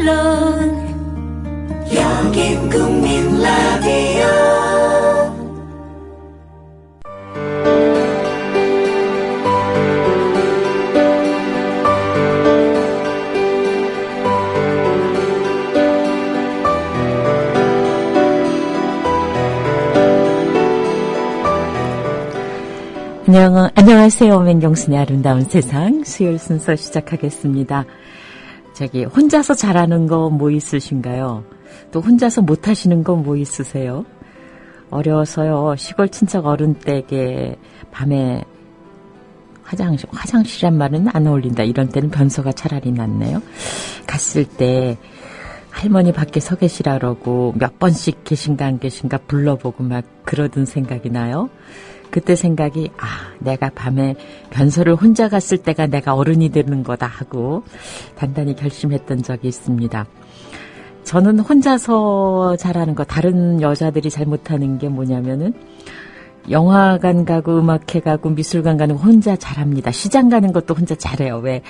물론 여긴 국민 라디오. 안녕하세요. 맹경순의 아름다운 세상 수요일 순서 시작하겠습니다. 혼자서 잘하는 거 뭐 있으신가요? 또 혼자서 못하시는 거 뭐 있으세요? 어려서요, 시골 친척 어른 댁에 밤에 화장실이란 말은 안 어울린다. 이런 때는 변소가 차라리 낫네요. 갔을 때 할머니 밖에 서 계시라 그러고 몇 번씩 계신가 안 계신가 불러보고 막 그러던 생각이 나요. 그때 생각이 내가 밤에 변소를 혼자 갔을 때가 내가 어른이 되는 거다 하고 단단히 결심했던 적이 있습니다. 저는 혼자서 잘하는 거, 다른 여자들이 잘 못하는 게 뭐냐면은 영화관 가고 음악회 가고 미술관 가는 거 혼자 잘합니다. 시장 가는 것도 혼자 잘해요. 왜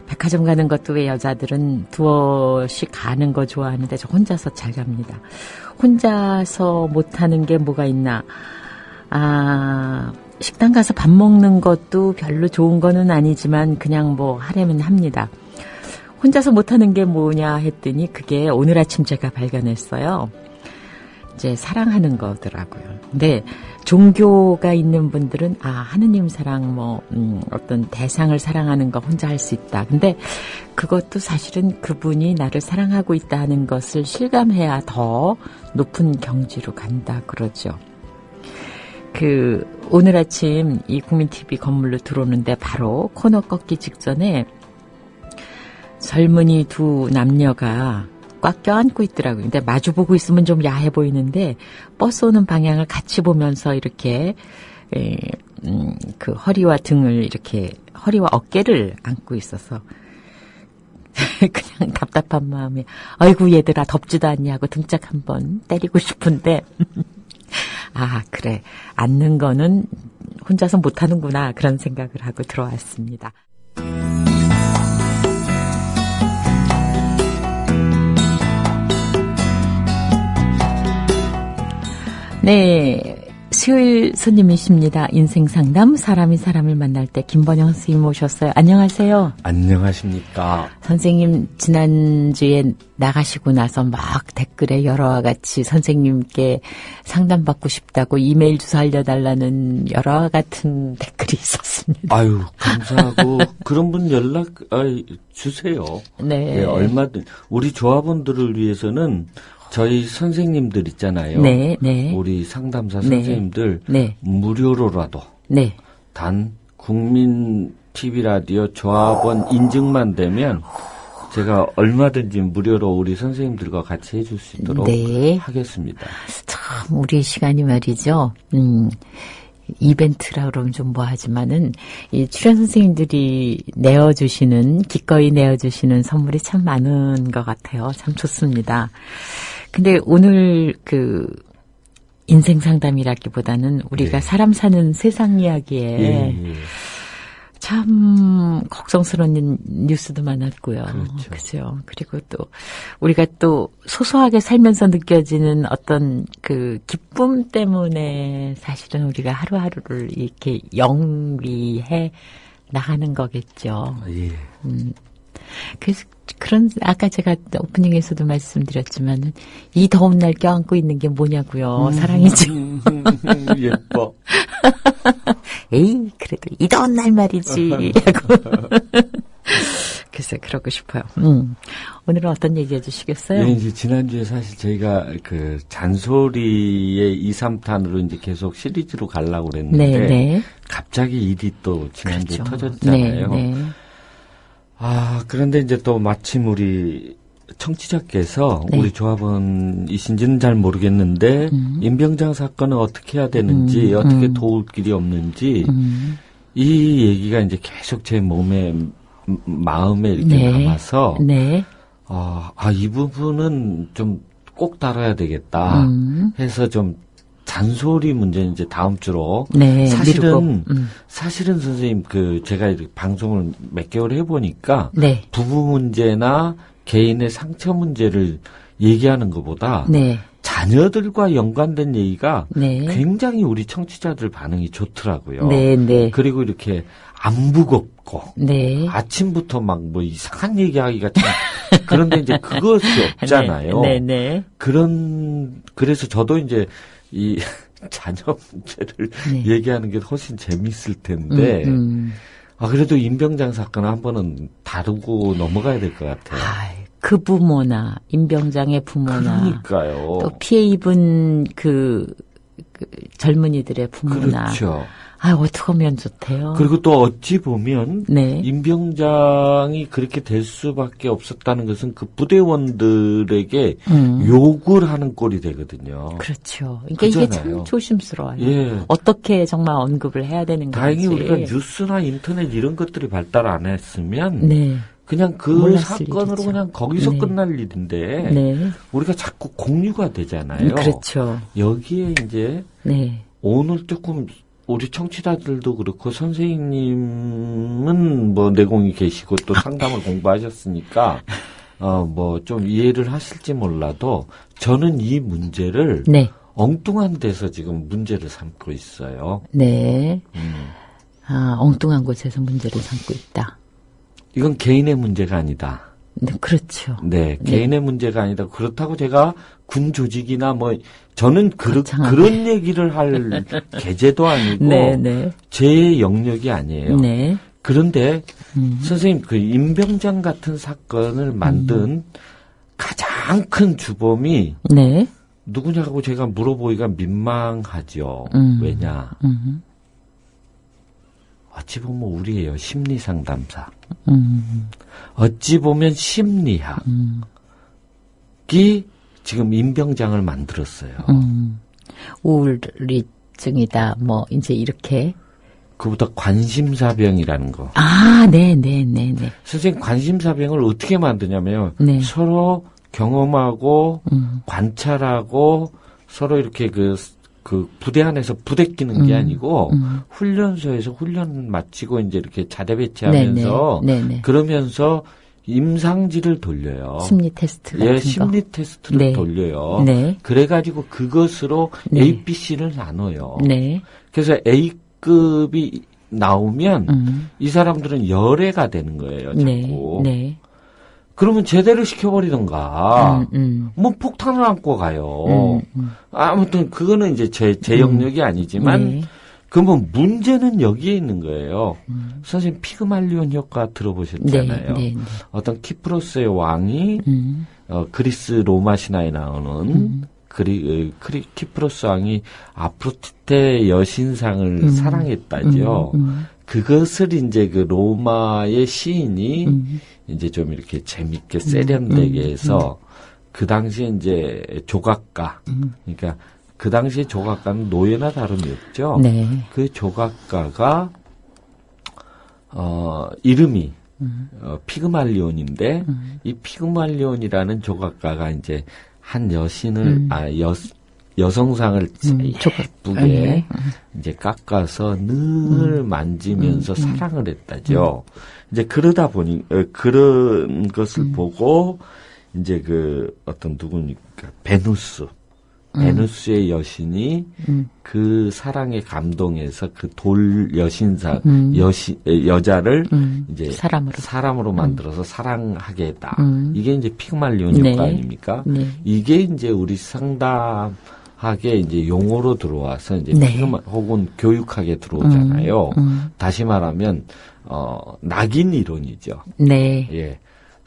백화점 가는 것도 왜 여자들은 두어씩 가는 거 좋아하는데 저 혼자서 잘 갑니다. 혼자서 못하는 게 뭐가 있나. 식당 가서 밥 먹는 것도 별로 좋은 거는 아니지만 그냥 뭐 하려면 합니다. 혼자서 못하는 게 뭐냐 했더니 그게 오늘 아침 제가 발견했어요. 이제 사랑하는 거더라고요. 근데 종교가 있는 분들은 하느님 사랑 어떤 대상을 사랑하는 거 혼자 할 수 있다. 근데 그것도 사실은 그분이 나를 사랑하고 있다는 것을 실감해야 더 높은 경지로 간다 그러죠. 오늘 아침 이 국민TV 건물로 들어오는데 바로 코너 꺾기 직전에 젊은이 두 남녀가 꽉 껴안고 있더라고요. 근데 마주보고 있으면 좀 야해 보이는데 버스 오는 방향을 같이 보면서 이렇게 허리와 등을 이렇게 허리와 어깨를 안고 있어서 그냥 답답한 마음에 아이고 얘들아 덥지도 않냐고 등짝 한번 때리고 싶은데 그래. 앉는 거는 혼자서 못하는구나. 그런 생각을 하고 들어왔습니다. 네. 수요일 손님이십니다. 인생상담, 사람이 사람을 만날 때 김번영 선생님 모셨어요. 안녕하세요. 안녕하십니까. 선생님 지난주에 나가시고 나서 막 댓글에 여러와 같이 선생님께 상담받고 싶다고 이메일 주소 알려달라는 여러와 같은 댓글이 있었습니다. 아유, 감사하고 그런 분 연락 주세요. 네. 네, 얼마든 우리 조합원들을 위해서는 저희 선생님들 있잖아요. 네, 네. 우리 상담사 네. 선생님들 네. 무료로라도 네. 단 국민 TV 라디오 조합원 인증만 되면 제가 얼마든지 무료로 우리 선생님들과 같이 해줄 수 있도록 네. 하겠습니다. 참 우리 시간이 말이죠. 이벤트라 그러면 좀 뭐하지만은 이 출연 선생님들이 기꺼이 내어주시는 선물이 참 많은 것 같아요. 참 좋습니다. 근데 오늘 인생 상담이라기보다는 우리가 네. 사람 사는 세상 이야기에 예. 참 걱정스러운 뉴스도 많았고요. 그렇죠. 그리고 또 우리가 또 소소하게 살면서 느껴지는 어떤 기쁨 때문에 사실은 우리가 하루하루를 이렇게 영위해 나가는 거겠죠. 예. 그래서 아까 제가 오프닝에서도 말씀드렸지만은 이 더운 날 껴안고 있는 게 뭐냐고요. 사랑이죠. 예뻐. 에이, 그래도 이 더운 날 말이지. 글쎄, 그러고 싶어요. 오늘은 어떤 얘기 해주시겠어요? 네, 이제 지난주에 사실 저희가 잔소리의 2, 3탄으로 이제 계속 시리즈로 가려고 그랬는데, 네. 갑자기 일이 또 지난주에 그렇죠. 터졌잖아요. 네. 그런데 이제 또 마침 우리 청취자께서 네. 우리 조합원이신지는 잘 모르겠는데, 임병장 사건은 어떻게 해야 되는지, 어떻게 도울 길이 없는지, 이 얘기가 이제 계속 제 마음에 이렇게 남아서, 네. 이 부분은 좀 꼭 다뤄야 되겠다 해서 좀 잔소리 문제는 이제 다음 주로. 네, 사실은 선생님 제가 이렇게 방송을 몇 개월 해보니까 네. 부부 문제나 개인의 상처 문제를 얘기하는 것보다 네. 자녀들과 연관된 얘기가 네. 굉장히 우리 청취자들 반응이 좋더라고요. 네, 네. 그리고 이렇게 안 무겁고 네. 아침부터 막 뭐 이상한 얘기하기가 참 그런데 이제 그것이 없잖아요. 네, 네. 그래서 저도 이제 이 자녀 문제를 네. 얘기하는 게 훨씬 재밌을 텐데 그래도 임병장 사건을 한 번은 다루고 넘어가야 될 것 같아요. 그 부모나 임병장의 부모나 그러니까요. 또 피해 입은 그 젊은이들의 부모나 그렇죠. 어떻게 하면 좋대요. 그리고 또 어찌 보면 네. 임병장이 그렇게 될 수밖에 없었다는 것은 그 부대원들에게 욕을 하는 꼴이 되거든요. 그렇죠. 그러니까 이게 그잖아요. 참 조심스러워요. 예. 어떻게 정말 언급을 해야 되는 건지. 다행히 우리가 뉴스나 인터넷 이런 것들이 발달 안 했으면 네. 그냥 그 몰랐을 사건으로 일이죠. 그냥 거기서 네. 끝날 일인데 네. 우리가 자꾸 공유가 되잖아요. 그렇죠. 여기에 이제 네. 오늘 조금 우리 청취자들도 그렇고 선생님은 뭐 내공이 계시고 또 상담을 공부하셨으니까 뭐 좀 이해를 하실지 몰라도 저는 이 문제를 네. 엉뚱한 데서 지금 문제를 삼고 있어요. 네. 엉뚱한 곳에서 문제를 삼고 있다. 이건 개인의 문제가 아니다. 네, 그렇죠. 네, 개인의 문제가 아니다. 그렇다고 제가 군 조직이나 뭐 저는 거창하게. 그런 얘기를 할 계제도 아니고 네, 네. 제 영역이 아니에요. 네. 그런데 선생님 그 임병장 같은 사건을 만든 가장 큰 주범이 네. 누구냐고 제가 물어보기가 민망하죠. 왜냐? 어찌 보면 우리예요. 심리상담사. 어찌 보면 심리학이 지금 임병장을 만들었어요. 우울증이다. 뭐 이제 이렇게. 그보다 관심사병이라는 거. 네. 선생님 관심사병을 어떻게 만드냐면 네. 서로 경험하고 관찰하고 서로 이렇게 그 부대 안에서 부대끼는 게 아니고 훈련소에서 훈련 마치고 이제 이렇게 자대 배치하면서 네네. 그러면서 임상지를 돌려요. 심리 테스트 같은 거. 심리 테스트를 네. 돌려요. 네. 그래가지고 그것으로 네. A, B, C를 나눠요. 네. 그래서 A급이 나오면 이 사람들은 열애가 되는 거예요. 자꾸. 네. 그러면 제대로 시켜버리던가. 뭐 폭탄을 안고 가요. 아무튼 그거는 이제 제 영역이 아니지만 네. 그러면 문제는 여기에 있는 거예요. 선생님 피그말리온 효과 들어보셨잖아요. 네. 어떤 키프로스의 왕이 그리스 로마 신화에 나오는 키프로스 왕이 아프로디테 여신상을 사랑했다죠. 그것을 이제 그 로마의 시인이 이제 좀 이렇게 재밌게 세련되게 해서 그 당시에 이제 조각가, 그러니까 그 당시에 조각가는 노예나 다름이 없죠. 네. 그 조각가가 이름이 피그말리온인데 이 피그말리온이라는 조각가가 이제 한 여신을 여성상을 예쁘게 이제 깎아서 늘 만지면서 사랑을 했다죠. 이제 그러다 보니 그런 것을 보고 이제 그 어떤 누구니까 베누스의 여신이 그 사랑에 감동해서 그 돌 여신상 여자를 이제 사람으로 만들어서 사랑하게 했다. 이게 이제 피그말리온 네. 효과 아닙니까? 네. 이게 이제 우리 상담학에 이제 용어로 들어와서 이제 네. 혹은 교육학에 들어오잖아요. 다시 말하면 낙인 이론이죠. 네. 예.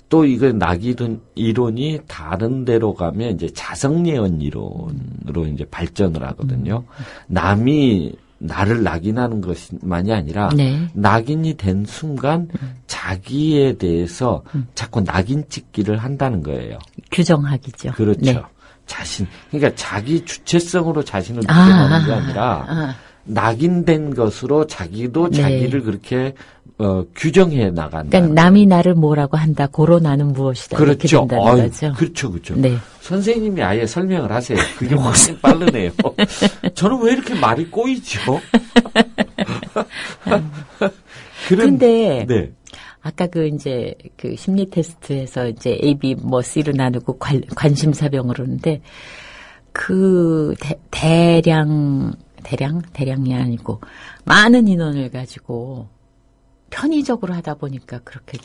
또 이거 낙인 이론이 다른 데로 가면 이제 자성예언 이론으로 이제 발전을 하거든요. 남이 나를 낙인하는 것만이 아니라 네. 낙인이 된 순간 자기에 대해서 자꾸 낙인 찍기를 한다는 거예요. 규정학이죠. 그렇죠. 네. 그러니까 자기 주체성으로 자신을 규정하는 게 아니라 낙인된 것으로 자기도 네. 자기를 그렇게 규정해 나간다. 그러니까 남이 나를 뭐라고 한다. 고로 나는 무엇이다. 이렇게 그렇죠. 된다는 거죠. 그렇죠. 네. 선생님이 아예 설명을 하세요. 그게 훨씬 빠르네요. 저는 왜 이렇게 말이 꼬이죠? 근데 네. 아까 이제 심리 테스트에서 이제 A, B, C로 나누고 관심사병으로 하는데 대량이 아니고 많은 인원을 가지고 편의적으로 하다 보니까 그렇게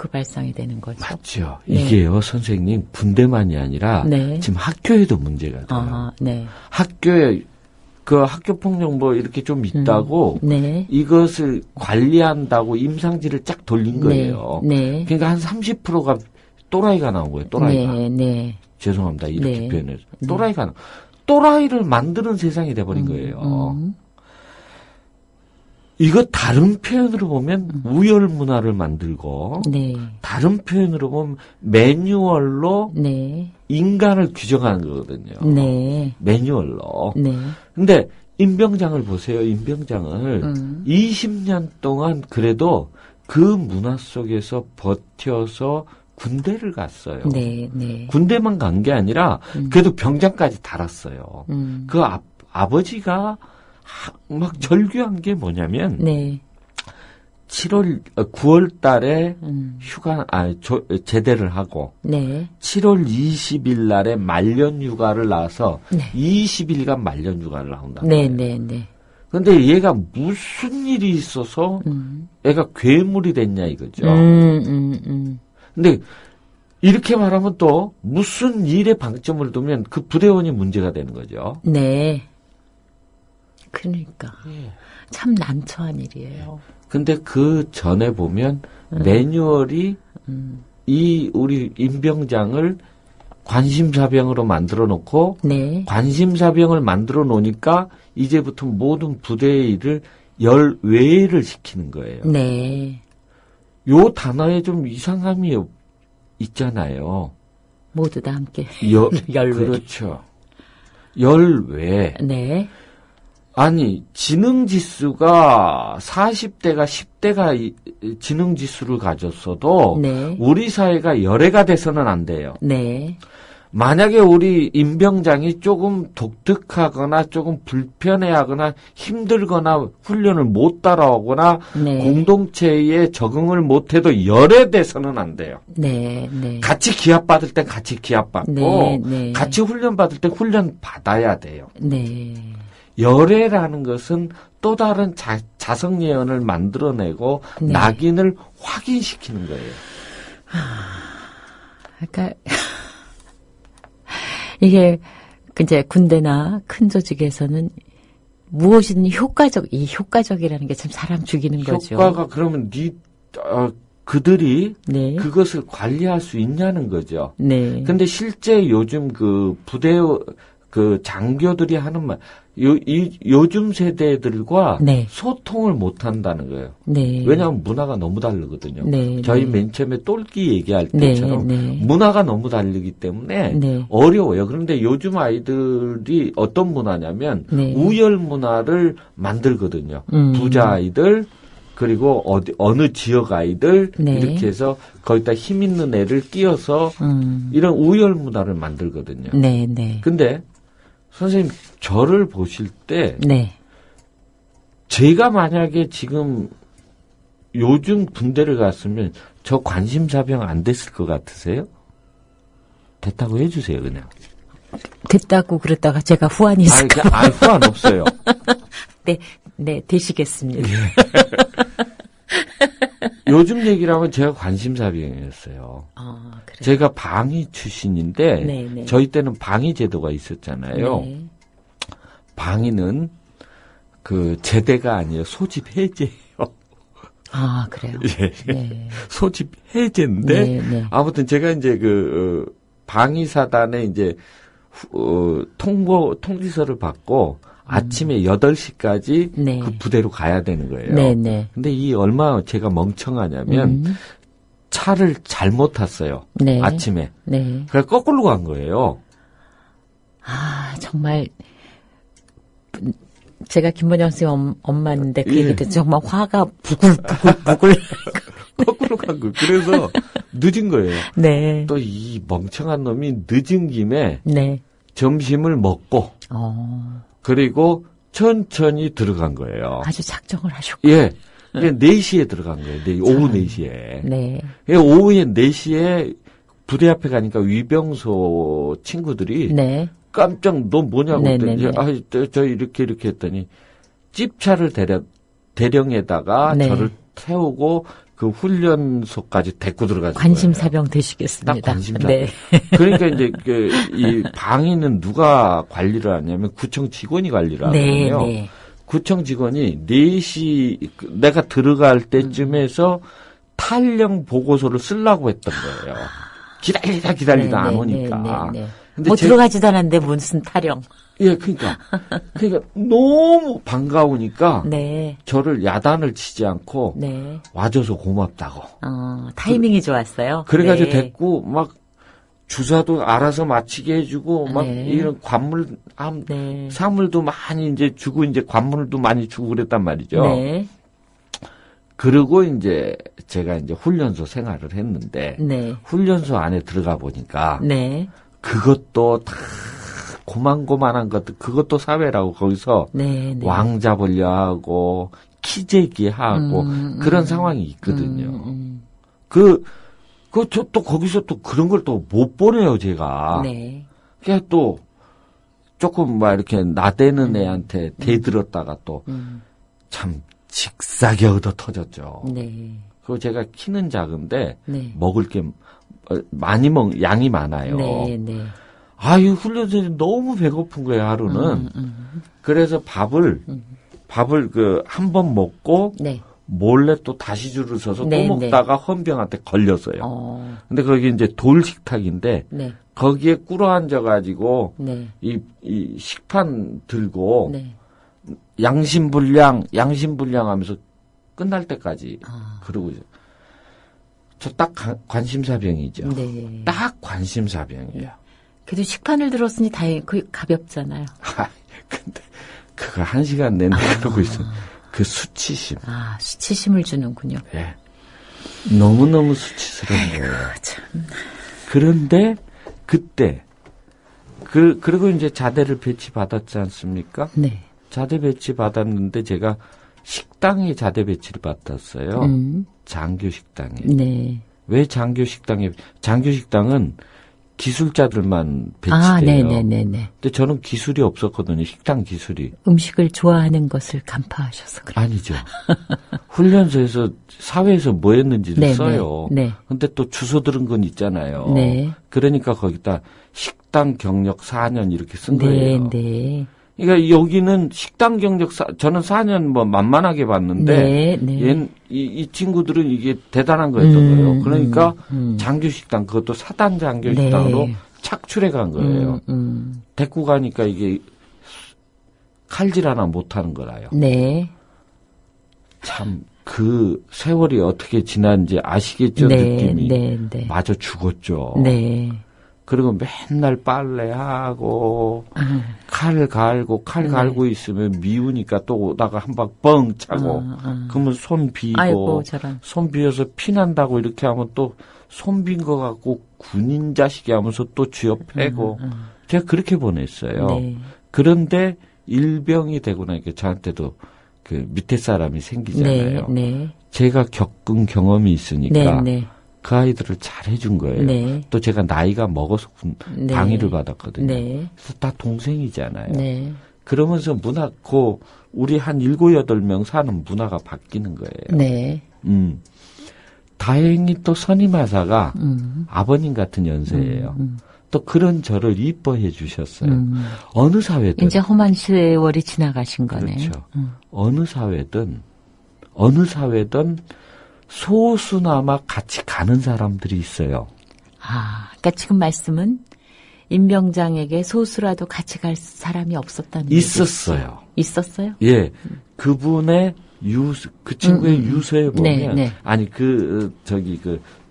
발상이 되는 거죠. 맞죠. 네. 이게요, 선생님, 군대만이 아니라 네. 지금 학교에도 문제가 돼요. 아, 네. 학교에 학교 폭력 이렇게 좀 있다고 네. 이것을 관리한다고 임상지를 쫙 돌린 거예요. 네. 그러니까 한 30%가 또라이가 나온 거예요. 또라이가. 네. 네. 죄송합니다. 이렇게 네. 표현해서. 또라이를 만드는 세상이 돼버린 거예요. 이거 다른 표현으로 보면 우열 문화를 만들고 네. 다른 표현으로 보면 매뉴얼로 네. 인간을 규정하는 거거든요. 네. 매뉴얼로. 네. 근데 임병장을 보세요. 임병장을 20년 동안 그래도 그 문화 속에서 버텨서 군대를 갔어요. 네. 네. 군대만 간 게 아니라 그래도 병장까지 달았어요. 그 아버지가 막 절규한 게 뭐냐면 네. 9월 달에 제대를 하고 네. 7월 20일 날에 말년 휴가를 나와서 네. 20일간 말년 휴가를 나온다. 네. 네. 네. 근데 얘가 무슨 일이 있어서 애가 괴물이 됐냐 이거죠. 근데 이렇게 말하면 또 무슨 일에 방점을 두면 그 부대원이 문제가 되는 거죠. 네. 그러니까 예. 참 난처한 일이에요. 근데 그 전에 보면 매뉴얼이 이 우리 임병장을 관심사병으로 만들어 놓고 네. 관심사병을 만들어 놓으니까 이제부터 모든 부대의 일을 열외를 시키는 거예요. 네. 요 단어에 좀 이상함이 있잖아요. 모두 다 함께 열외. 그렇죠. 열외. 네. 아니, 지능지수가 40대가 10대가 지능지수를 가졌어도 네. 우리 사회가 열애가 돼서는 안 돼요. 네. 만약에 우리 임병장이 조금 독특하거나 조금 불편해하거나 힘들거나 훈련을 못 따라오거나 네. 공동체에 적응을 못해도 열애돼서는 안 돼요. 네. 네. 같이 기합받을 땐 같이 기합받고 네, 네. 같이 훈련받을 땐 훈련 받아야 돼요. 네. 열애라는 것은 또 다른 자성 예언을 만들어내고 네. 낙인을 확인시키는 거예요. 그러니까 이게 이제 군대나 큰 조직에서는 무엇이든 효과적이라는 게 참 사람 죽이는 거죠. 효과가 그러면 그들이 네. 그것을 관리할 수 있냐는 거죠. 네. 근데 실제 요즘 그 부대 장교들이 하는 말, 요즘 세대들과 네. 소통을 못 한다는 거예요. 네. 왜냐하면 문화가 너무 다르거든요. 네. 저희 네. 맨 처음에 똘끼 얘기할 네. 때처럼 네. 문화가 너무 다르기 때문에 네. 어려워요. 그런데 요즘 아이들이 어떤 문화냐면 네. 우열 문화를 만들거든요. 부자 아이들, 그리고 어느 지역 아이들, 네. 이렇게 해서 거기다 힘 있는 애를 끼워서 이런 우열 문화를 만들거든요. 네. 네. 근데 선생님, 저를 보실 때, 네. 제가 만약에 지금 요즘 군대를 갔으면 저 관심사병 안 됐을 것 같으세요? 됐다고 해주세요, 그냥. 됐다고 그랬다가 제가 후환이 있을까? 후환 없어요. 네, 네, 되시겠습니다. 요즘 얘기를 하면 제가 관심사병이었어요. 아, 그래요? 제가 방위 출신인데, 네, 네. 저희 때는 방위 제도가 있었잖아요. 네. 방위는 제대가 아니에요. 소집 해제예요. 아, 그래요? 예. 네. 소집 해제인데, 네, 네. 아무튼 제가 이제 방위사단에 이제, 통지서를 받고, 아침에 8시까지 네. 그 부대로 가야 되는 거예요. 네, 네. 근데 얼마 제가 멍청하냐면, 차를 잘못 탔어요. 네. 아침에. 네. 그래서 거꾸로 간 거예요. 아, 정말, 제가 김원영 선생님 엄마인데 그 예. 얘기 듣 정말 화가 부글부글. 거꾸로 간 거예요. 그래서 늦은 거예요. 네. 또 이 멍청한 놈이 늦은 김에 네. 점심을 먹고, 그리고 천천히 들어간 거예요. 아주 작정을 하셨고. 예. 그러니까 4시에 들어간 거예요. 오후 4시에. 네. 오후에 4시에 부대 앞에 가니까 위병소 친구들이 네. 깜짝 너 뭐냐고 네네네. 했더니 저 이렇게 했더니 찝차를 대령에다가 네. 저를 태우고 그 훈련소까지 데리고 들어가서 관심사병 되시겠습니다. 딱 관심사병. 네. 그러니까 이제 이 방위는 누가 관리를 하냐면 구청 직원이 관리를 네, 하거든요. 네. 구청 직원이 4시 내가 들어갈 때쯤에서 탈령 보고서를 쓰려고 했던 거예요. 기다리다 안 오니까. 네. 근데 뭐 들어가지도 않았는데 무슨 타령. 예, 그러니까 너무 반가우니까 네. 저를 야단을 치지 않고 네. 와줘서 고맙다고. 타이밍이 좋았어요. 그래가지고 네. 됐고 막 주사도 알아서 맞히게 해주고 막 네. 이런 네. 사물도 많이 이제 주고 이제 관물도 많이 주고 그랬단 말이죠. 네. 그리고 이제 제가 이제 훈련소 생활을 했는데 네. 훈련소 안에 들어가 보니까 네. 그것도 다 고만고만한 것들 그것도 사회라고 거기서 네. 네. 왕 잡으려 하고 키재기 하고 그런 상황이 있거든요. 또 거기서 또 그런 걸 또 못 보내요, 제가. 네. 그냥 또 조금 막 이렇게 나대는 애한테 대들었다가 또 참 직사게 얻어 터졌죠. 네. 그리고 제가 키는 작은데 네. 먹을 게 양이 많아요. 네. 네. 이 훈련소에 너무 배고픈 거예요, 하루는. 그래서 밥을 한 번 먹고 네. 몰래 또 다시 줄을 서서 네, 또 먹다가 헌병한테 걸렸어요. 근데 거기 이제 돌 식탁인데 네. 거기에 꿇어 앉아가지고 네. 이 식판 들고 네. 양심불량 하면서 끝날 때까지 그러고 저 딱 관심사병이죠. 네. 딱 관심사병이에요. 그래도 식판을 들었으니 다행히 가볍잖아요. 근데 그거 1시간 내내 그러고 있어. 그 수치심. 수치심을 주는군요. 예. 너무너무 수치스러운 거예요. 참. 그런데 그때 그리고 이제 자대를 배치받았지 않습니까? 네. 자대 배치 받았는데 제가 식당에 자대 배치를 받았어요. 장교 식당에. 네. 왜 장교 식당은 기술자들만 배치돼요. 네네네네. 근데 저는 기술이 없었거든요. 식당 기술이. 음식을 좋아하는 것을 간파하셔서 그래요. 아니죠. 훈련소에서 사회에서 뭐 했는지를 네, 써요. 네. 근데 또 주소 들은 건 있잖아요. 네. 그러니까 거기다 식당 경력 4년 이렇게 쓴 네, 거예요. 네. 그러니까 여기는 식당 경력 저는 4년 뭐 만만하게 봤는데 네. 이 친구들은 이게 대단한 거였던 거예요. 그러니까 장교식당 그것도 사단 장교식당으로 네. 착출해 간 거예요. 데리고 가니까 이게 칼질 하나 못 하는 거라요. 네. 참 그 세월이 어떻게 지난지 아시겠죠? 네, 느낌이. 네. 마저 죽었죠. 네. 그리고 맨날 빨래하고 칼 갈고 있으면 미우니까 또 오다가 한 방 뻥 차고 그러면 손 비고 아이고, 저런. 손 비어서 피난다고 이렇게 하면 또 손 빈 거 갖고 군인 자식이 하면서 또 쥐어 패고 제가 그렇게 보냈어요. 네. 그런데 일병이 되고 나니까 저한테도 그 밑에 사람이 생기잖아요. 네. 제가 겪은 경험이 있으니까 네. 그 아이들을 잘 해준 거예요. 네. 또 제가 나이가 먹어서 네. 방위를 받았거든요. 네. 그래서 다 동생이잖아요. 네. 그러면서 우리 한 7, 8명 사는 문화가 바뀌는 거예요. 네. 다행히 또 선임하사가 아버님 같은 연세예요. 또 그런 저를 이뻐해 주셨어요. 어느 사회든. 이제 험한 세월이 지나가신 거네요. 그렇죠. 어느 사회든 소수나마 같이 가는 사람들이 있어요. 그러니까 지금 말씀은 임병장에게 소수라도 같이 갈 사람이 없었다는 있었어요. 얘기죠? 있었어요? 예. 그분의 그 친구의 유서에 보면, 네. 아니,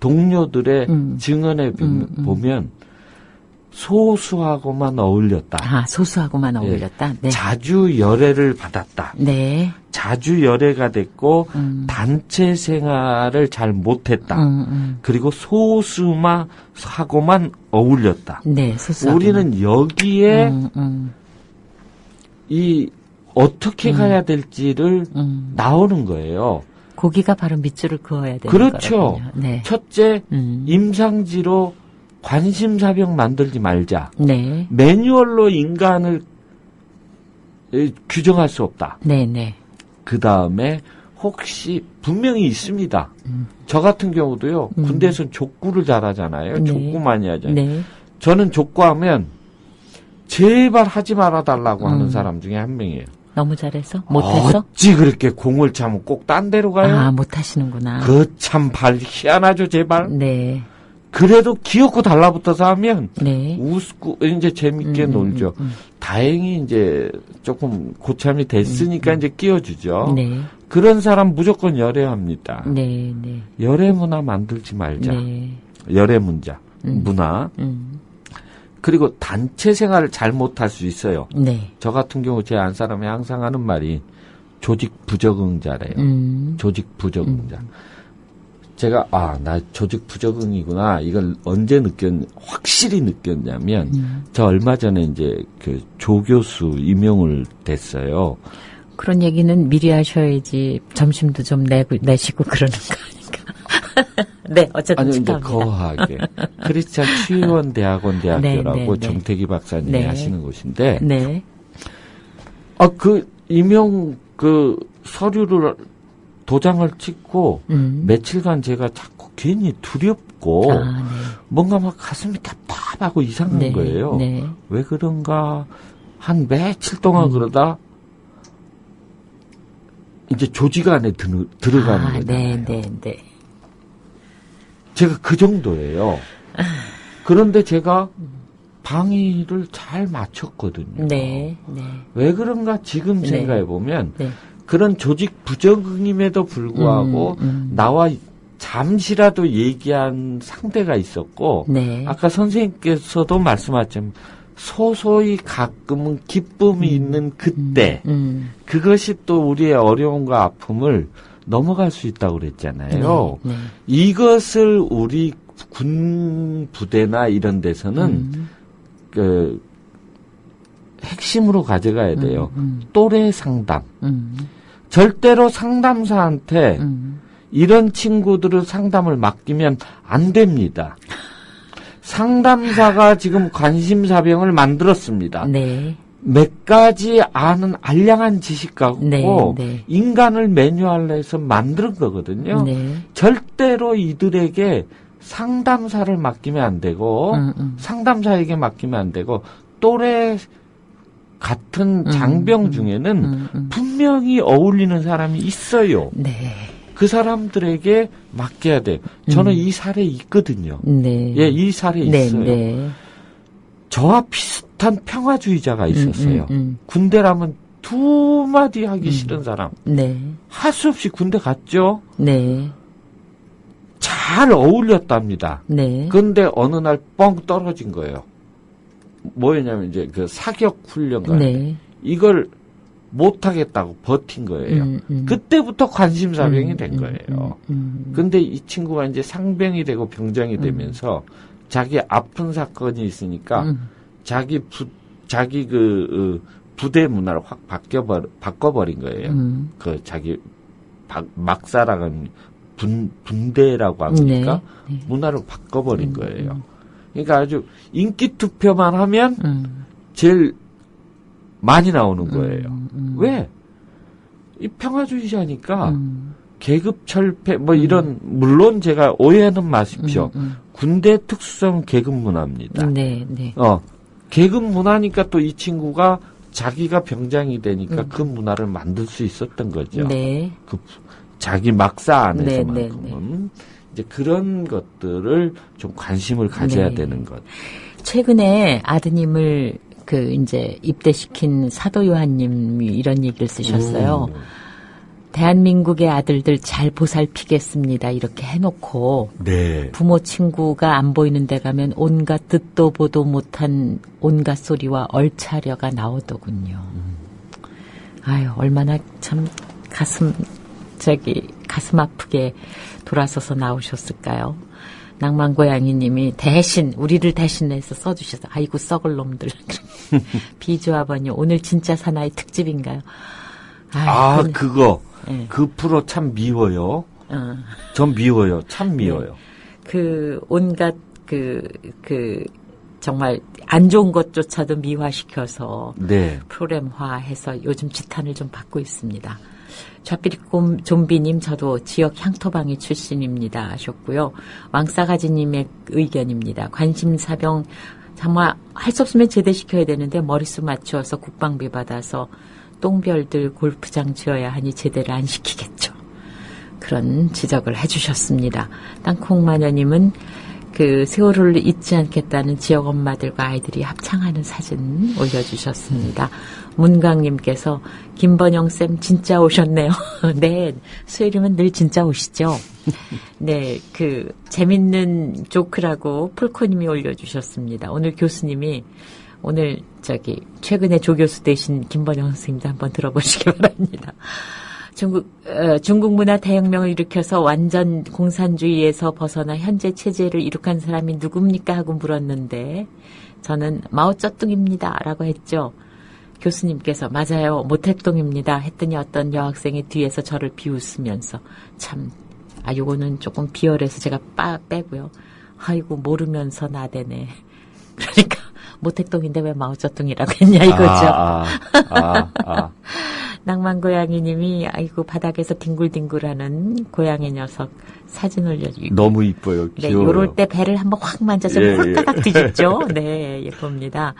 동료들의 증언에 보면, 소수하고만 어울렸다. 소수하고만 어울렸다? 네. 자주 열애를 받았다. 네. 자주 열애가 됐고, 단체 생활을 잘 못했다. 그리고 소수하고만 어울렸다. 네, 소수하고. 우리는 여기에, 어떻게 가야 될지를 나오는 거예요. 고기가 바로 밑줄을 그어야 되는 그렇죠. 거거든요. 네. 첫째, 임상지로 관심사병 만들지 말자. 네. 매뉴얼로 인간을 규정할 수 없다. 네네. 그 다음에 혹시 분명히 있습니다. 저 같은 경우도요. 군대에서는 족구를 잘하잖아요. 네. 족구 많이 하잖아요. 네. 저는 족구하면 제발 하지 말아달라고 하는 사람 중에 한 명이에요. 너무 잘해서? 못해서? 어찌 그렇게 공을 차면 꼭 딴 데로 가요? 아, 못하시는구나. 그 참 발 희한하죠, 제발. 네. 그래도 귀엽고 달라붙어서 하면 네. 웃고 이제 재밌게 놀죠. 다행히 이제 조금 고참이 됐으니까 이제 끼워주죠. 네. 그런 사람 무조건 열애합니다. 네, 네. 열애 문화 만들지 말자. 네. 열애 문화. 그리고 단체 생활을 잘 못할 수 있어요. 네. 저 같은 경우 제 안 사람이 항상 하는 말이 조직 부적응자래요. 조직 부적응자. 제가 나 조직 부적응이구나. 이걸 언제 확실히 느꼈냐면 저 얼마 전에 이제 그 조교수 임용을 됐어요. 그런 얘기는 미리 하셔야지 점심도 좀 내시고 그러는 거 아닌가? 네, 어쨌든 아니 이제 축하합니다. 거하게 크리스찬 취의원 대학원 대학교라고 네, 네, 네. 정태기 박사님이 네. 하시는 곳인데 네. 그 임용 그 서류를 도장을 찍고 며칠간 제가 자꾸 괜히 두렵고 네. 뭔가 막 가슴이 답답하고 이상한 네, 거예요. 네. 왜 그런가 한 며칠 동안 그러다 이제 조직 안에 들어가는 거잖아요. 네, 네, 네. 제가 그 정도예요. 그런데 제가 방위를 잘 맞췄거든요. 네, 네. 왜 그런가 지금 네. 생각해 보면 네. 그런 조직 부적응임에도 불구하고 나와 잠시라도 얘기한 상대가 있었고 네. 아까 선생님께서도 말씀하셨지만 소소히 가끔은 기쁨이 있는 그때 그것이 또 우리의 어려움과 아픔을 넘어갈 수 있다고 그랬잖아요. 네, 네. 이것을 우리 군 부대나 이런 데서는 그 핵심으로 가져가야 돼요. 또래 상담. 절대로 상담사한테 이런 친구들을 상담을 맡기면 안 됩니다. 상담사가 지금 관심사병을 만들었습니다. 네. 몇 가지 아는 알량한 지식 갖고 네, 네. 인간을 매뉴얼에서 만든 거거든요. 네. 절대로 이들에게 상담사를 맡기면 안 되고 상담사에게 맡기면 안 되고 또래 같은 장병 중에는 분명히 어울리는 사람이 있어요. 네. 그 사람들에게 맡겨야 돼요. 저는 이 사례 있거든요. 네. 예, 이 사례 네, 있어요. 네. 저와 비슷한 평화주의자가 있었어요. 군대라면 두 마디 하기 싫은 사람. 네. 할 수 없이 군대 갔죠. 네. 잘 어울렸답니다. 네. 그런데 어느 날 뻥 떨어진 거예요. 뭐였냐면 이제 그 사격 훈련가 네. 이걸 못하겠다고 버틴 거예요. 그때부터 관심사병이 된 거예요. 근데 이 친구가 이제 상병이 되고 병장이 되면서 자기 아픈 사건이 있으니까 자기 부대 문화를 확 바꿔버린 거예요. 그 자기 막사랑은 분대라고 합니까? 네. 문화를 바꿔버린 거예요. 그러니까 아주 인기 투표만 하면 제일 많이 나오는 거예요. 왜? 이 평화주의자니까 계급 철폐 뭐 이런 물론 제가 오해하는 마십시오. 군대 특수성 계급 문화입니다. 네, 네. 계급 문화니까 또 이 친구가 자기가 병장이 되니까 그 문화를 만들 수 있었던 거죠. 네. 그 자기 막사 네, 안에서만큼은 이제 그런 것들을 좀 관심을 가져야 네. 되는 것. 최근에 아드님을 이제 입대시킨 사도 요한님이 이런 얘기를 쓰셨어요. 대한민국의 아들들 잘 보살피겠습니다. 이렇게 해놓고 네. 부모 친구가 안 보이는 데 가면 온갖 듣도 보도 못한 온갖 소리와 얼차려가 나오더군요. 아유, 얼마나 참 가슴 아프게 돌아서서 나오셨을까요? 낭만고양이님이 우리를 대신해서 써주셔서 아이고 썩을 놈들. 비주아버님 오늘 진짜 사나이 특집인가요? 그거 네. 그 프로 참 미워요. 전 미워요. 참 미워요. 그 온갖 정말 안 좋은 것조차도 미화시켜서 네. 프로그램화해서 요즘 지탄을 좀 받고 있습니다. 좌삐리꼼 좀비님 저도 지역 향토방위 출신입니다 하셨고요. 왕싸가지님의 의견입니다. 관심사병 정말 할 수 없으면 제대시켜야 되는데 머릿수 맞추어서 국방비 받아서 똥별들 골프장 지어야 하니 제대를 안 시키겠죠. 그런 지적을 해주셨습니다. 땅콩마녀님은 그 세월호를 잊지 않겠다는 지역 엄마들과 아이들이 합창하는 사진 올려주셨습니다. 문광님께서 김번영쌤 진짜 오셨네요. 네, 수요일이면 늘 진짜 오시죠. 네, 그 재밌는 조크라고 폴코님이 올려주셨습니다. 오늘 교수님이 오늘 최근에 조교수 되신 김번영 선생님도 한번 들어보시기 바랍니다. 중국 문화 대혁명을 일으켜서 완전 공산주의에서 벗어나 현재 체제를 이룩한 사람이 누굽니까 하고 물었는데 저는 마오쩌둥입니다 라고 했죠. 교수님께서 맞아요 모택동입니다 했더니 어떤 여학생이 뒤에서 저를 비웃으면서 요거는 조금 비열해서 제가 빼고요. 아이고 모르면서 나대네. 그러니까 모택동인데 왜 마오쩌둥이라고 했냐 이거죠. 낭만고양이님이 아이고 바닥에서 뒹굴뒹굴하는 고양이 녀석 사진 올려주고 너무 이뻐요. 귀여워요. 네, 요럴 때 배를 한번 확 만져서 홀까닥 뒤집죠. 네, 예쁩니다.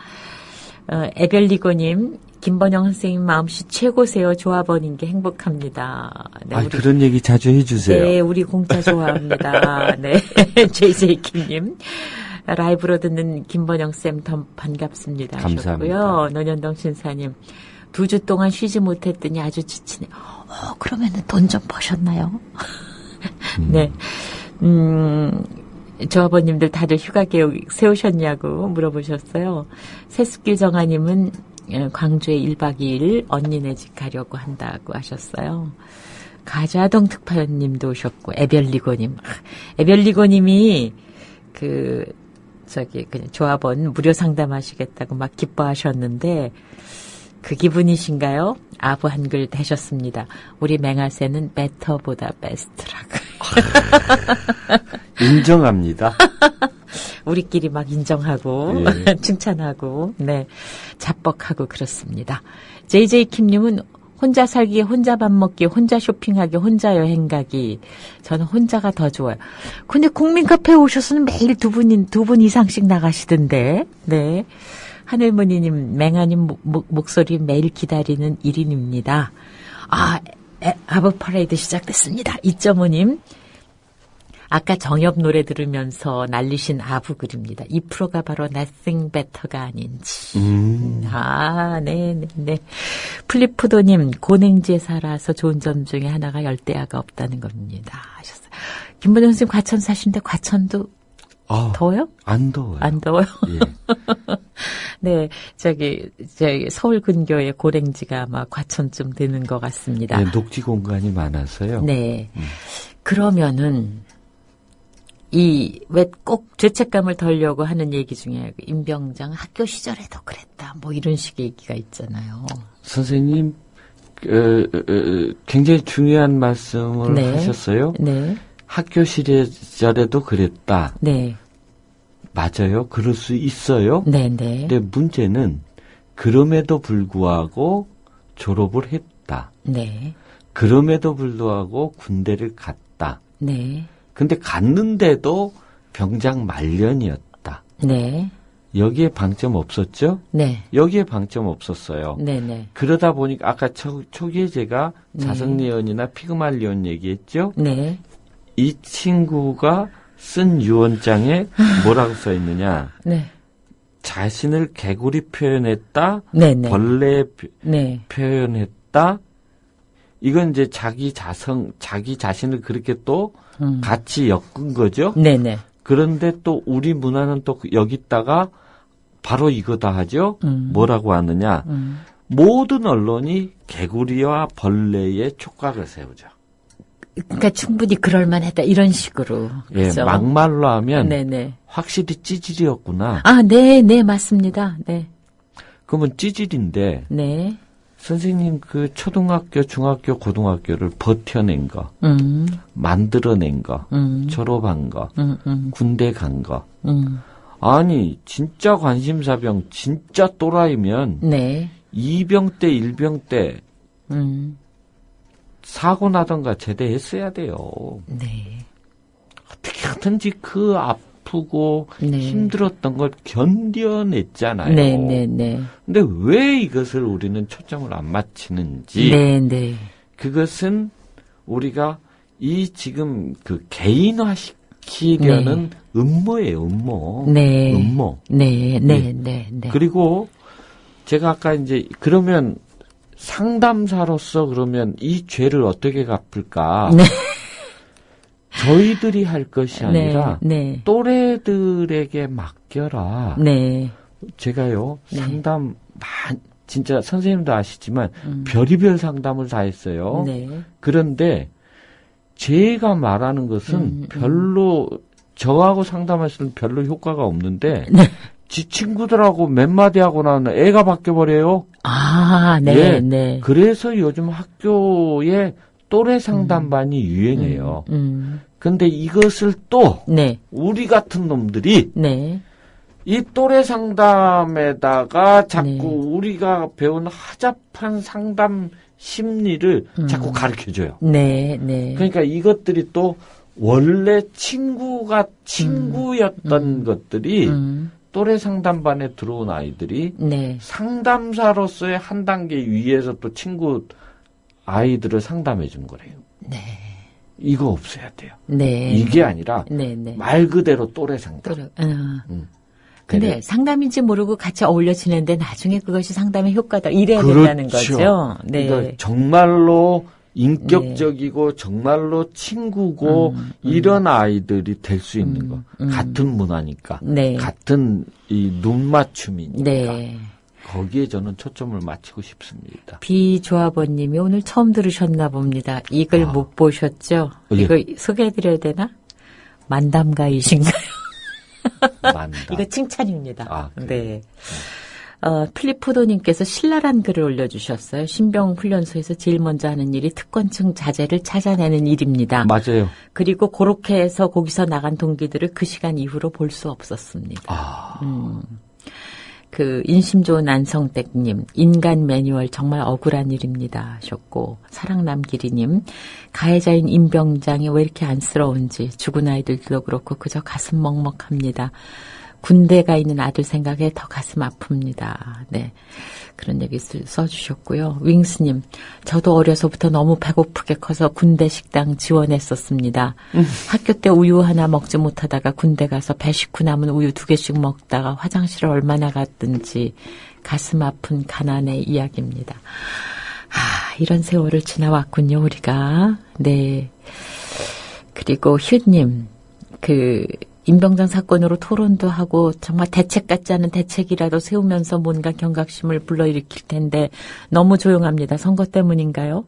에벨리고님 김번영 선생님 마음씨 최고세요. 조합원인 게 행복합니다. 네, 그런 얘기 자주 해주세요. 네, 우리 공짜 좋아합니다. 네, JJ킴님. 라이브로 듣는 김번영쌤 더 반갑습니다. 감사합니다. 하셨고요. 노년동 신사님. 2주 동안 쉬지 못했더니 아주 지치네. 그러면은 돈 좀 버셨나요? 네. 조합원님들 다들 휴가 계획 세우셨냐고 물어보셨어요. 세습길 정아님은 광주에 1박 2일 언니네 집 가려고 한다고 하셨어요. 가자동 특파원님도 오셨고, 에별리고님이 그냥 조합원 무료 상담하시겠다고 막 기뻐하셨는데, 그 기분이신가요? 아부 한글 되셨습니다. 우리 맹아새는 베터보다 베스트라고. 인정합니다. 우리끼리 막 인정하고, 예. 칭찬하고, 네. 자뻑하고 그렇습니다. JJ킴님은 혼자 살기, 혼자 밥 먹기, 혼자 쇼핑하기, 혼자 여행 가기. 저는 혼자가 더 좋아요. 근데 국민카페에 오셔서는 매일 두 분 이상씩 나가시던데, 네. 하늘무늬님, 맹아님 목소리 매일 기다리는 1인입니다. 아부 퍼레이드 시작됐습니다. 2.5님, 아까 정엽 노래 들으면서 날리신 아부 글입니다. 이 프로가 바로 Nothing Better가 아닌지. 네네네. 플리푸도님, 고냉지에 살아서 좋은 점 중에 하나가 열대야가 없다는 겁니다. 하셨어요. 김문영 선생님 과천 사시는데 과천도 더워요? 안 더워요. 안 더워요? 예. 네, 저기 서울 근교에 고랭지가 아마 과천쯤 되는 것 같습니다. 네, 녹지 공간이 많아서요. 네. 그러면은 왜 꼭 죄책감을 덜려고 하는 얘기 중에 임병장 학교 시절에도 그랬다. 뭐 이런 식의 얘기가 있잖아요. 선생님 굉장히 중요한 말씀을 네. 하셨어요. 네. 학교 시절에도 그랬다. 네. 맞아요. 그럴 수 있어요. 네, 네. 근데 문제는 그럼에도 불구하고 졸업을 했다. 네. 그럼에도 불구하고 군대를 갔다. 네. 근데 갔는데도 병장 말년이었다. 네. 여기에 방점 없었죠? 네. 여기에 방점 없었어요. 네, 네. 그러다 보니까 아까 초기에 제가 자석리언이나 피그말리언 얘기했죠? 네. 이 친구가 쓴 유언장에 뭐라고 써 있느냐? 네. 자신을 개구리 표현했다. 네, 네. 벌레 네. 표현했다. 이건 이제 자기 자신을 그렇게 또 같이 엮은 거죠. 네, 네. 그런데 또 우리 문화는 또 여기다가 바로 이거다 하죠. 뭐라고 하느냐. 모든 언론이 개구리와 벌레의 촉각을 세우죠. 그러니까 충분히 그럴만했다 이런 식으로. 예, 그렇죠? 막말로 하면 네네. 확실히 찌질이었구나. 네, 네, 맞습니다. 네, 그러면 찌질인데 네, 선생님 그 초등학교, 중학교, 고등학교를 버텨낸 거, 만들어낸 거, 졸업한 거, 군대 간 거. 아니 진짜 관심사병, 진짜 또라이면 네. 2병 때, 1병 때 사고 나던가 제대했어야 돼요. 네. 어떻게 하든지 그 아프고 네. 힘들었던 걸 견뎌냈잖아요. 네, 네, 네. 근데 왜 이것을 우리는 초점을 안 맞추는지. 네, 네. 그것은 우리가 이 지금 그 개인화시키려는 음모예요, 음모. 네. 음모. 네, 네, 네, 네. 그리고 제가 아까 이제 그러면 상담사로서 그러면 이 죄를 어떻게 갚을까? 네. 저희들이 할 것이 아니라 네. 또래들에게 맡겨라. 네. 제가요 네. 상담 진짜 선생님도 아시지만 별의별 상담을 다 했어요. 네. 그런데 제가 말하는 것은 별로 저하고 상담했을 때 별로 효과가 없는데 네. 지 친구들하고 몇 마디 하고 나면 애가 바뀌어버려요. 아, 네, 예. 네. 그래서 요즘 학교에 또래 상담반이 유행해요. 근데 이것을 또 네. 우리 같은 놈들이 네. 이 또래 상담에다가 자꾸 네. 우리가 배운 하잡한 상담 심리를 자꾸 가르쳐줘요. 네, 네. 그러니까 이것들이 또 원래 친구였던 것들이 또래 상담반에 들어온 아이들이 네. 상담사로서의 한 단계 위에서 또 친구 아이들을 상담해 준 거래요. 네. 이거 없애야 돼요. 네. 이게 아니라 네, 네. 말 그대로 또래 상담. 근데 그래. 상담인지 모르고 같이 어울려 지내는데 나중에 그것이 상담의 효과다. 이래야 그렇죠. 된다는 거죠. 네. 그러니까 정말로 인격적이고 정말로 친구고 이런 아이들이 될 수 있는 거. 같은 문화니까. 네. 같은 이 눈맞춤이니까. 네. 거기에 저는 초점을 맞추고 싶습니다. 비조합원님이 오늘 처음 들으셨나 봅니다. 이걸 못 보셨죠? 예. 이거 소개해드려야 되나? 만담가이신가요? 만담. 이거 칭찬입니다. 아, 그래요? 네. 필리포도님께서 신랄한 글을 올려주셨어요. 신병훈련소에서 제일 먼저 하는 일이 특권층 자제를 찾아내는 일입니다. 맞아요. 그리고 그렇게 해서 거기서 나간 동기들을 그 시간 이후로 볼 수 없었습니다. 그 인심 좋은 안성댁님, 인간 매뉴얼 정말 억울한 일입니다 하셨고, 사랑남기리님, 가해자인 임병장이 왜 이렇게 안쓰러운지 죽은 아이들도 그렇고 그저 가슴 먹먹합니다. 군대가 있는 아들 생각에 더 가슴 아픕니다. 네, 그런 얘기 써주셨고요. 윙스님, 저도 어려서부터 너무 배고프게 커서 군대 식당 지원했었습니다. 학교 때 우유 하나 먹지 못하다가 군대 가서 배 식후 남은 우유 2개씩 먹다가 화장실을 얼마나 갔든지 가슴 아픈 가난의 이야기입니다. 이런 세월을 지나왔군요, 우리가. 네. 그리고 휴님, 임병장 사건으로 토론도 하고 정말 대책 같지 않은 대책이라도 세우면서 뭔가 경각심을 불러일으킬 텐데 너무 조용합니다. 선거 때문인가요?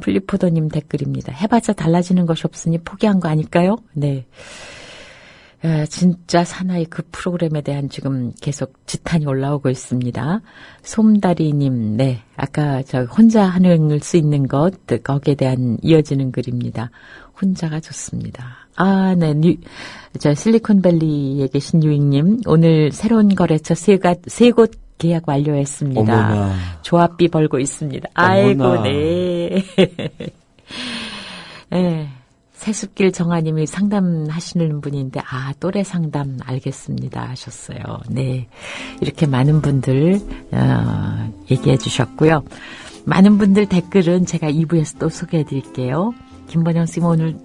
플리포더님 댓글입니다. 해봤자 달라지는 것이 없으니 포기한 거 아닐까요? 네. 진짜 사나이 그 프로그램에 대한 지금 계속 지탄이 올라오고 있습니다. 솜다리님, 네. 아까 저 혼자 하는 수 있는 것, 거기에 대한 이어지는 글입니다. 혼자가 좋습니다. 네. 저 실리콘밸리에 계신 유익님, 오늘 새로운 거래처 세 곳 계약 완료했습니다. 어머나. 조합비 벌고 있습니다. 아이고, 어머나. 네. 네. 세숲길 정아님이 상담하시는 분인데, 또래 상담 알겠습니다 하셨어요. 네. 이렇게 많은 분들, 얘기해 주셨고요. 많은 분들 댓글은 제가 2부에서 또 소개해 드릴게요. 김번영 씨 오늘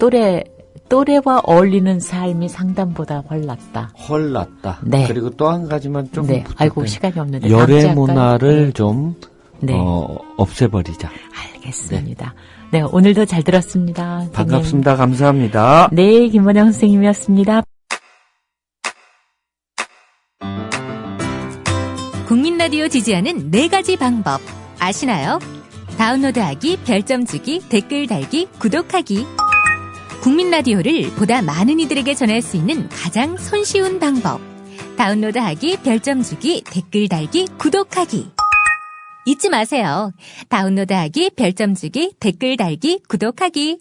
또래와 어울리는 삶이 상담보다 헐났다. 헐났다. 네. 그리고 또 한 가지만 좀 네. 부탁해요. 아이고, 시간이 없는데. 열애 문화를 좀 네. 없애버리자. 알겠습니다. 네. 오늘도 잘 들었습니다. 선생님. 반갑습니다. 감사합니다. 네. 김번영 선생님이었습니다. 국민라디오 지지하는 4가지 방법 아시나요? 다운로드하기, 별점 주기, 댓글 달기, 구독하기. 국민라디오를 보다 많은 이들에게 전할 수 있는 가장 손쉬운 방법. 다운로드하기, 별점 주기, 댓글 달기, 구독하기. 잊지 마세요. 다운로드하기, 별점 주기, 댓글 달기, 구독하기.